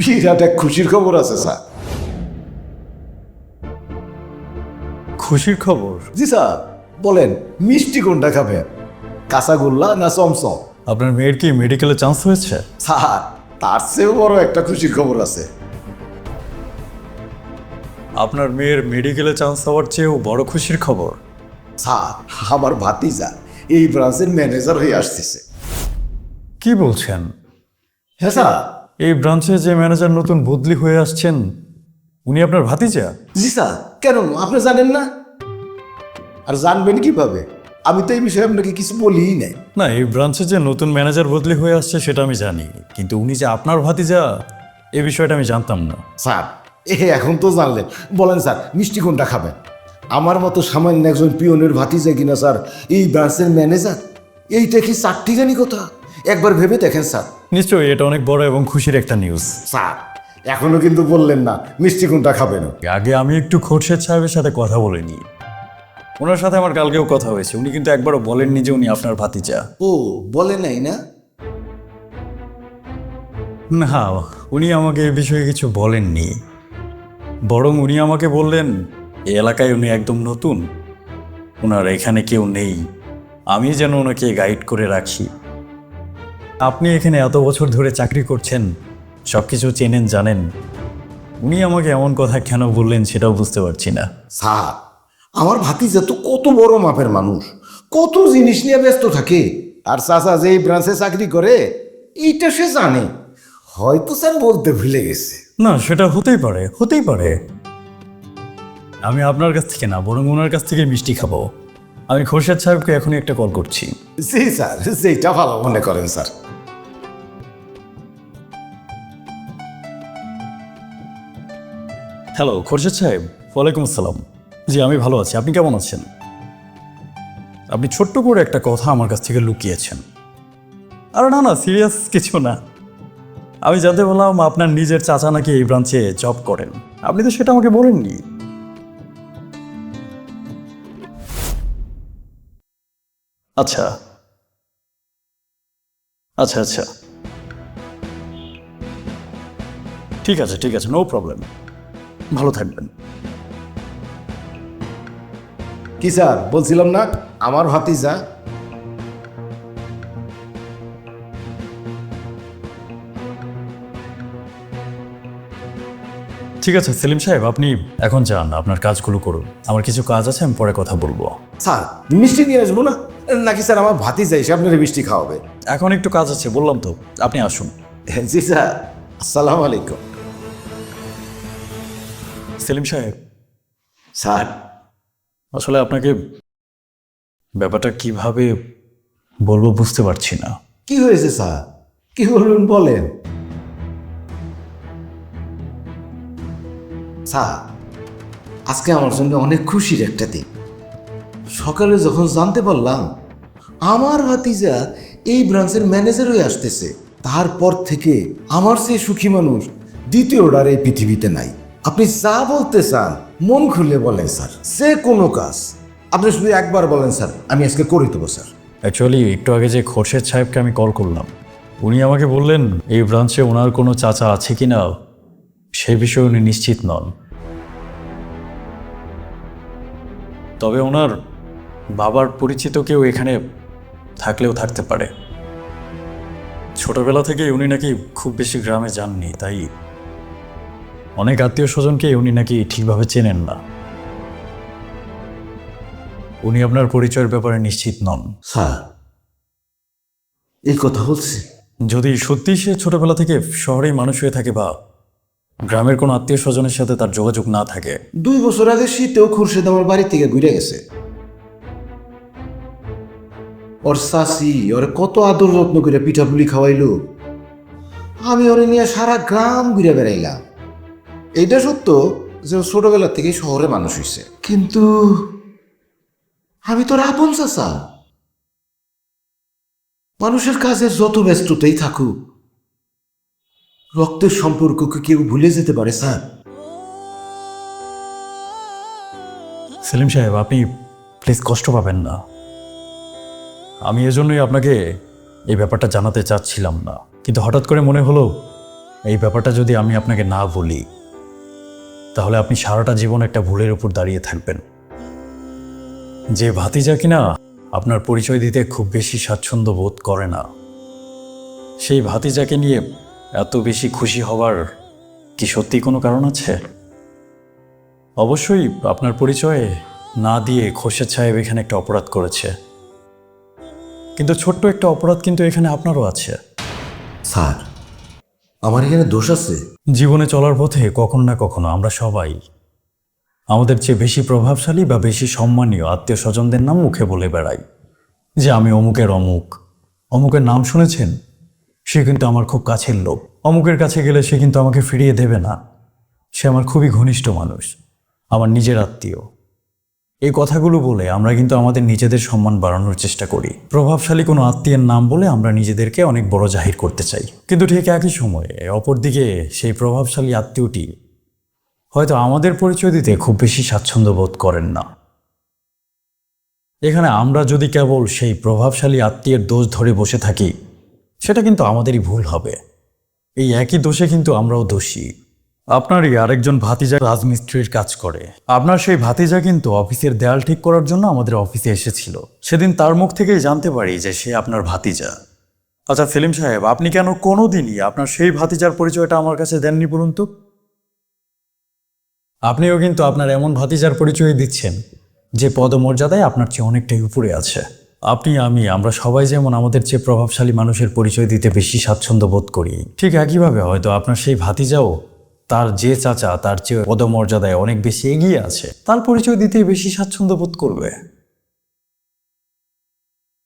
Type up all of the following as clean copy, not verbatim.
বিরাট এক খুশির খবর আছে স্যার। খুশির খবর? জি স্যার, বলেন মিষ্টি কোনটা খাবেন, কাঁচাগোল্লা না চমচম? আপনার মেয়ের কি মেডিকেলে চান্স হয়েছে? স্যার, তার চেয়েও বড় একটা খুশির খবর আছে। আপনার মেয়ের মেডিকেলে চান্স হওয়ার চেয়েও বড় খুশির খবর? স্যার, আমার ভাতিজা এই ব্রাঞ্চের ম্যানেজার হয়ে আসতেছে। কি বলছেন? হ্যাঁ স্যার। এই ব্রাঞ্চে যে ম্যানেজার নতুন বদলি হয়ে আসছেন উনি আপনার ভাতিজা? জি স্যার। কেন, আপনি জানেন না? আর জানবেন কিভাবে? আমি তো এই বিষয়ে আপনাকে কিছু বলিই নাই। না, এই ব্রাঞ্চে যে নতুন ম্যানেজার বদলি হয়ে আসছে সেটা আমি জানি, কিন্তু উনি যে আপনার ভাতিজা এই বিষয়টা আমি জানতাম না। স্যার, এখন তো জানলেন। বলেন স্যার, মিষ্টি কোনটা খাবেন? আমার মতো সামান্য একজন পিয়নের ভাতিজা কিনা স্যার এই ব্রাঞ্চের ম্যানেজার, এইটা কি চারটি জানি কথা? একবার ভেবে দেখেন স্যার। নিশ্চয়ই এটা অনেক বড় এবং খুশির একটা নিউজ। স্যার, এখনো কিন্তু বললেন না মিষ্টি কোনটা খাবেন। আগে আমি একটু খোরশেদ সাহেবের সাথে কথা বলে নিই। ওনার সাথে আমার কালকেও কথা হয়েছে, উনি কিন্তু একবারও বলেননি যে উনি আপনার ভাতিজা। ও, বলে নাই না? না, উনি আমাকে এই বিষয়ে কিছু বলেননি, বরং উনি আমাকে বললেন এই এলাকায় উনি একদম নতুন, ওনার এখানে কেউ নেই, আমি যেন ওনাকে গাইড করে রাখি। আপনি এখানে এত বছর ধরে চাকরি করছেন, সব কিছু চেনেন জানেন, উনি আমাকে এমন কথা কেন বললেন সেটাও বুঝতে পারছি না। স্যার, আমার ভাতিজা তো কত বড় মাপের মানুষ, কত জিনিস নিয়ে ব্যস্ত থাকে। আর চাচা যে এই ব্রাঞ্চে চাকরি করে এইটা সে জানে, হয়তো স্যার বলতে ভুলে গেছে। না, সেটা হতেই পারে, হতেই পারে। আমি আপনার কাছ থেকে না, বরং ওনার কাছ থেকে মিষ্টি খাবো। আমি খোরশেদ সাহেবকে এখনই একটা কল করছি। জি স্যার, যেটা ভালো মনে করেন স্যার। হ্যালো খোরশেদ সাহেব, ওয়ালাইকুম আসসালাম। জি আমি ভালো আছি, আপনি কেমন আছেন? আপনি ছোট্ট করে একটা কথা আমার কাছ থেকে লুকিয়েছেন। আরে না না, সিরিয়াস কিছু না। আমি জানতে বললাম আপনার নিজের চাচা নাকি এই ব্রাঞ্চে জব করেন, আপনি তো সেটা আমাকে বলেননি। আচ্ছা আচ্ছা আচ্ছা, ঠিক আছে ঠিক আছে, নো প্রবলেম, ভালো থাকবেন। কি স্যার, বলছিলাম না আমার ভাতিজা। ঠিক আছে সেলিম সাহেব, আপনি এখন যান, আপনার কাজগুলো করুন, আমার কিছু কাজ আছে, আমি পরে কথা বলবো। স্যার, মিষ্টি নিয়ে আসবো না নাকি স্যার? আমার ভাতিজা এসে আপনার মিষ্টি খাওয়াবে। এখন একটু কাজ আছে বললাম তো, আপনি আসুন। জি স্যার, আসসালামু আলাইকুম। সেলিম সাহেব, স্যার, আসলে আপনাকে ব্যাপারটা কিভাবে বলবো বুঝতে পারছি না। কি হয়েছে স্যার? কি বলবেন বলেন। স্যার, আজকে আমার জন্য অনেক খুশির একটা দিন। সকালে যখন জানতে পারলাম আমার ভাতিজা এই ব্রাঞ্চের ম্যানেজার হয়ে আসতেছে, তারপর থেকে আমার চেয়ে সুখী মানুষ দ্বিতীয়টার এই পৃথিবীতে নাই। আপনি যা বলতে চান মন খুলে বলেন স্যার, যে কোনো কাজ আপনি শুধু একবার বলেন স্যার, আমি আজকে করে দেবো স্যার। অ্যাকচুয়ালি একটু আগে যে খোরশেদ সাহেবকে আমি কল করলাম, উনি আমাকে বললেন এই ব্রাঞ্চে ওনার কোনো চাচা আছে কি না সে বিষয়ে উনি নিশ্চিত নন, তবে ওনার বাবার পরিচিত কেউ এখানে থাকলেও থাকতে পারে। ছোটবেলা থেকে উনি নাকি খুব বেশি গ্রামে যাননি, তাই অনেক আত্মীয় স্বজনকে উনি নাকি ঠিকভাবে চেনেন না। উনি আপনার পরিচয়ের ব্যাপারে নিশ্চিত নন। স্যার, এই কথা বলছি যদি সত্যি সে ছোটবেলা থেকে শহরেই মানুষ হয়ে থাকে বা গ্রামের কোনো আত্মীয় স্বজনের সাথে তার যোগাযোগ না থাকে। 2 বছর আগে শীতেও খুরশেদ আমার বাড়ি থেকে ঘুরে গেছে। ওর শাশি ওরে কত আদর যত্ন করে পিঠাপুলি খাওয়াইলো, আমি ওরে নিয়ে সারা গ্রাম ঘুরে বেড়াইলাম। এইটা সত্য যে ও ছোটবেলা থেকেই শহরে মানুষ হয়েছে, কিন্তু আমি তোর আপন চাচা। মানুষের কাজের যত ব্যস্ততাই থাকুক, রক্তের সম্পর্ককে কেউ ভুলে যেতে পারে স্যার? সেলিম সাহেব, আপনি প্লিজ কষ্ট পাবেন না। আমি এজন্যই আপনাকে এই ব্যাপারটা জানাতে চাচ্ছিলাম না, কিন্তু হঠাৎ করে মনে হলো এই ব্যাপারটা যদি আমি আপনাকে না বলি, তাহলে আপনি সারাটা জীবন একটা ভুলের উপর দাঁড়িয়ে থাকবেন। যে ভাতিজা কিনা আপনার পরিচয় দিতে খুব বেশি স্বাচ্ছন্দ্য বোধ করে না, সেই ভাতিজাকে নিয়ে এত বেশি খুশি হওয়ার কি সত্যি কোনো কারণ আছে? অবশ্যই আপনার পরিচয়ে না দিয়ে খোরশেদ সাহেব এখানে একটা অপরাধ করেছে, কিন্তু ছোট্ট একটা অপরাধ কিন্তু এখানে আপনারও আছে। স্যার, আমার এখানে দোষ আছে? জীবনে চলার পথে কখনো না কখনো আমরা সবাই আমাদের চেয়ে বেশি প্রভাবশালী বা বেশি সম্মানীয় আত্মীয় স্বজনদের নাম মুখে বলে বেড়াই, যে আমি অমুকের অমুক। অমুকের নাম শুনেছেন? সে কিন্তু আমার খুব কাছের লোক। অমুকের কাছে গেলে সে কিন্তু আমাকে ফিরিয়ে দেবে না। সে আমার খুবই ঘনিষ্ঠ মানুষ, আমার নিজের আত্মীয়। এই কথাগুলো বলে আমরা কিন্তু আমাদের নিজেদের সম্মান বাড়ানোর চেষ্টা করি। প্রভাবশালী কোনো আত্মীয়ের নাম বলে আমরা নিজেদেরকে অনেক বড় জাহির করতে চাই, কিন্তু ঠিক একই সময়ে অপরদিকে সেই প্রভাবশালী আত্মীয়টি হয়তো আমাদের পরিচয় দিতে খুব বেশি স্বাচ্ছন্দ্য বোধ করেন না। এখানে আমরা যদি কেবল সেই প্রভাবশালী আত্মীয়ের দোষ ধরে বসে থাকি, সেটা কিন্তু আমাদেরই ভুল হবে। এই একই দোষে কিন্তু আমরাও দোষী। আপনারই আরেকজন ভাতিজা রাজমিস্ত্রির কাজ করে। আপনার সেই ভাতিজা কিন্তু অফিসের দেয়াল ঠিক করার জন্য আমাদের অফিসে এসেছিল। সেদিন তার মুখ থেকেই জানতে পারি যে সে আপনার ভাতিজা। আচ্ছা সেলিম সাহেব, আপনি কেন কোনোদিনই আপনার সেই ভাতিজার পরিচয়টা আমার কাছে দেননি বলুন তো? আপনিও কিন্তু আপনার এমন ভাতিজার পরিচয় দিচ্ছেন যে পদমর্যাদায় আপনার চেয়ে অনেকটাই উপরে আছে। আপনি, আমরা সবাই যেমন আমাদের চেয়ে প্রভাবশালী মানুষের পরিচয় দিতে বেশি স্বাচ্ছন্দ্য বোধ করি, ঠিক একইভাবে হয়তো আপনার সেই ভাতিজাও তার যে চাচা তার চেয়ে পদমর্যাদায় অনেক বেশি এগিয়ে আছে, তার পরিচয় দিতে বেশি স্বাচ্ছন্দ্য বোধ করবে।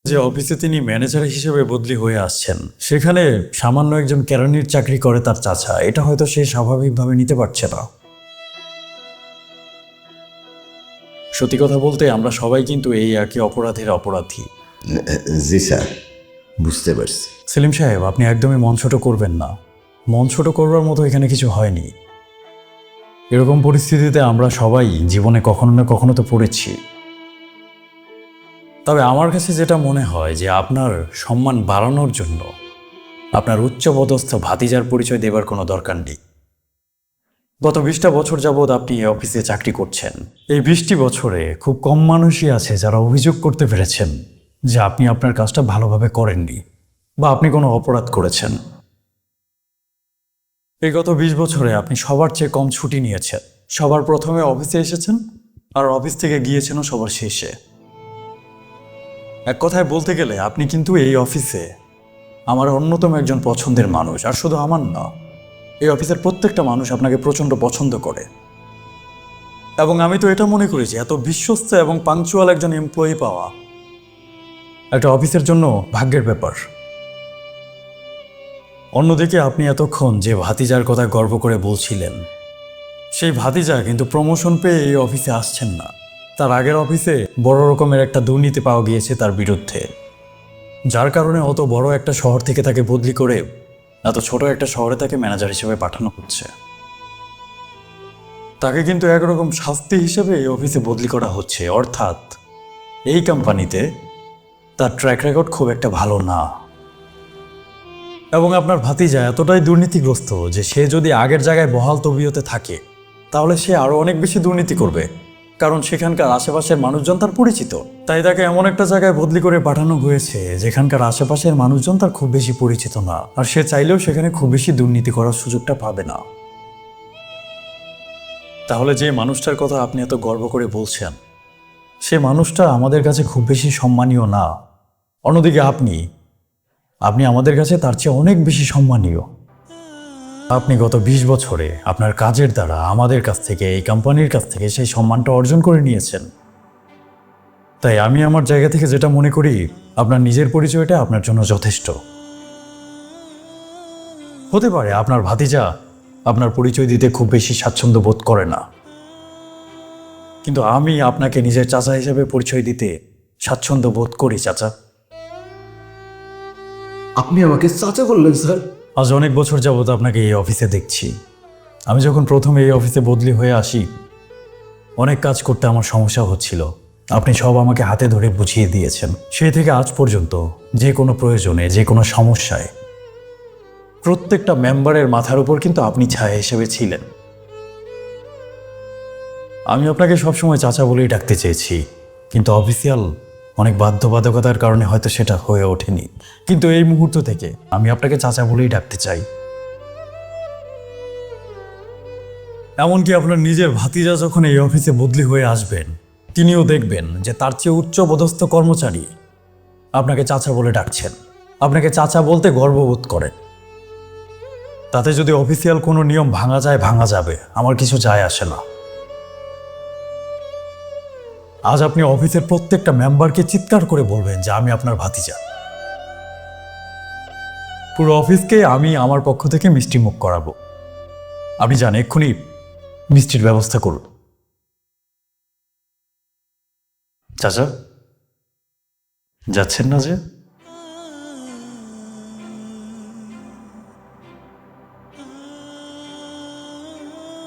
যে অফিসে তিনি ম্যানেজার হিসেবে বদলি হয়ে আসছেন, সেখানে সামান্য একজন কেরানির চাকরি করে তার চাচা, এটা হয়তো সে স্বাভাবিকভাবে নিতে পারছে না। সত্যি কথা বলতে আমরা সবাই কিন্তু এই একই অপরাধের অপরাধী। জি স্যার, বুঝতে পারছি। সেলিম সাহেব, আপনি একদমই মন ছোট করবেন না। মন ছোট করবার মতো এখানে কিছু হয়নি। এরকম পরিস্থিতিতে আমরা সবাই জীবনে কখনো না কখনো তো পড়েছি। তবে আমার কাছে যেটা মনে হয় যে আপনার সম্মান বাড়ানোর জন্য আপনার উচ্চপদস্থ ভাতিজার পরিচয় দেবার কোনো দরকার নেই। গত 20টা বছর যাবৎ আপনি এই অফিসে চাকরি করছেন। এই 20টি বছরে খুব কম মানুষই আছে যারা অভিযোগ করতে পেরেছেন যে আপনি আপনার কাজটা ভালোভাবে করেননি বা আপনি কোনো অপরাধ করেছেন। এই গত 20 বছরে আপনি সবার চেয়ে কম ছুটি নিয়েছেন। সবার প্রথমে অফিসে এসেছেন আর অফিস থেকে গিয়েছেনও সবার শেষে। এক কথায় বলতে গেলে আপনি কিন্তু এই অফিসে আমার অন্যতম একজন পছন্দের মানুষ। আর শুধু আমার না, এই অফিসের প্রত্যেকটা মানুষ আপনাকে প্রচণ্ড পছন্দ করে। এবং আমি তো এটা মনে করি যে এত বিশ্বস্ত এবং পাংচুয়াল একজন এমপ্লয়ি পাওয়া একটা অফিসের জন্য ভাগ্যের ব্যাপার। অন্যদিকে আপনি এতক্ষণ যে ভাতিজার কথা গর্ব করে বলছিলেন, সেই ভাতিজা কিন্তু প্রমোশন পেয়ে এই অফিসে আসছেন না। তার আগের অফিসে বড় রকমের একটা দুর্নীতি পাওয়া গিয়েছে তার বিরুদ্ধে, যার কারণে অত বড় একটা শহর থেকে তাকে বদলি করে এত ছোট একটা শহরে তাকে ম্যানেজার হিসেবে পাঠানো হচ্ছে। তাকে কিন্তু একরকম শাস্তি হিসেবে এই অফিসে বদলি করা হচ্ছে। অর্থাৎ এই কোম্পানিতে তার ট্র্যাক রেকর্ড খুব একটা ভালো না। এবং আপনার ভাতিজা এতটাই দুর্নীতিগ্রস্ত যে সে যদি আগের জায়গায় বহাল তবিয়তে থাকে, তাহলে সে আরও অনেক বেশি দুর্নীতি করবে, কারণ সেখানকার আশেপাশের মানুষজন তার পরিচিত। তাই তাকে এমন একটা জায়গায় বদলি করে পাঠানো হয়েছে যেখানকার আশেপাশের মানুষজন তার খুব বেশি পরিচিত না, আর সে চাইলেও সেখানে খুব বেশি দুর্নীতি করার সুযোগটা পাবে না। তাহলে যে মানুষটার কথা আপনি এত গর্ব করে বলছেন, সে মানুষটা আমাদের কাছে খুব বেশি সম্মানীয় না। অন্যদিকে আপনি আমাদের কাছে তার চেয়ে অনেক বেশি সম্মানীয়। আপনি গত 20 বছরে আপনার কাজের দ্বারা আমাদের কাছ থেকে, এই কোম্পানির কাছ থেকে সেই সম্মানটা অর্জন করে নিয়েছেন। তাই আমি আমার জায়গা থেকে যেটা মনে করি, আপনার নিজের পরিচয়টা আপনার জন্য যথেষ্ট। হতে পারে আপনার ভাতিজা আপনার পরিচয় দিতে খুব বেশি স্বাচ্ছন্দ্য বোধ করে না, কিন্তু আমি আপনাকে নিজের চাচা হিসেবে পরিচয় দিতে স্বাচ্ছন্দ্য বোধ করি। চাচা, আপনি আমাকে চাচা বললেন স্যার? আজ অনেক বছর যাবত আপনাকে এই অফিসে দেখছি। আমি যখন প্রথমে এই অফিসে বদলি হয়ে আসি, অনেক কাজ করতে আমার সমস্যা হচ্ছিল। আপনি সব আমাকে হাতে ধরে বুঝিয়ে দিয়েছেন। সেই থেকে আজ পর্যন্ত যে কোনো প্রয়োজনে, যে কোনো সমস্যায় প্রত্যেকটা মেম্বারের মাথার উপর কিন্তু আপনি ছায়া হিসেবে ছিলেন। আমি আপনাকে সবসময় চাচা বলেই ডাকতে চেয়েছি, কিন্তু অফিসিয়াল অনেক বাধ্যবাধকতার কারণে হয়তো সেটা হয়ে ওঠেনি। কিন্তু এই মুহূর্ত থেকে আমি আপনাকে চাচা বলেই ডাকতে চাই। এমনকি আপনার নিজের ভাতিজা যখন এই অফিসে বদলি হয়ে আসবেন, তিনিও দেখবেন যে তার চেয়ে উচ্চ পদস্থ কর্মচারী আপনাকে চাচা বলে ডাকছেন, আপনাকে চাচা বলতে গর্ববোধ করেন। তাতে যদি অফিসিয়াল কোনো নিয়ম ভাঙা যায়, ভাঙা যাবে, আমার কিছু যায় আসে না। আজ আপনি অফিসের প্রত্যেকটা মেম্বারকে চিৎকার করে বলবেন যে আমি আপনার ভাতিজা। পুরো অফিসকে আমি আমার পক্ষ থেকে মিষ্টি মুখ করাবো। আপনি জানেন, এক্ষুনি মিষ্টির ব্যবস্থা করুন। চাচা, যাচ্ছেন না যে?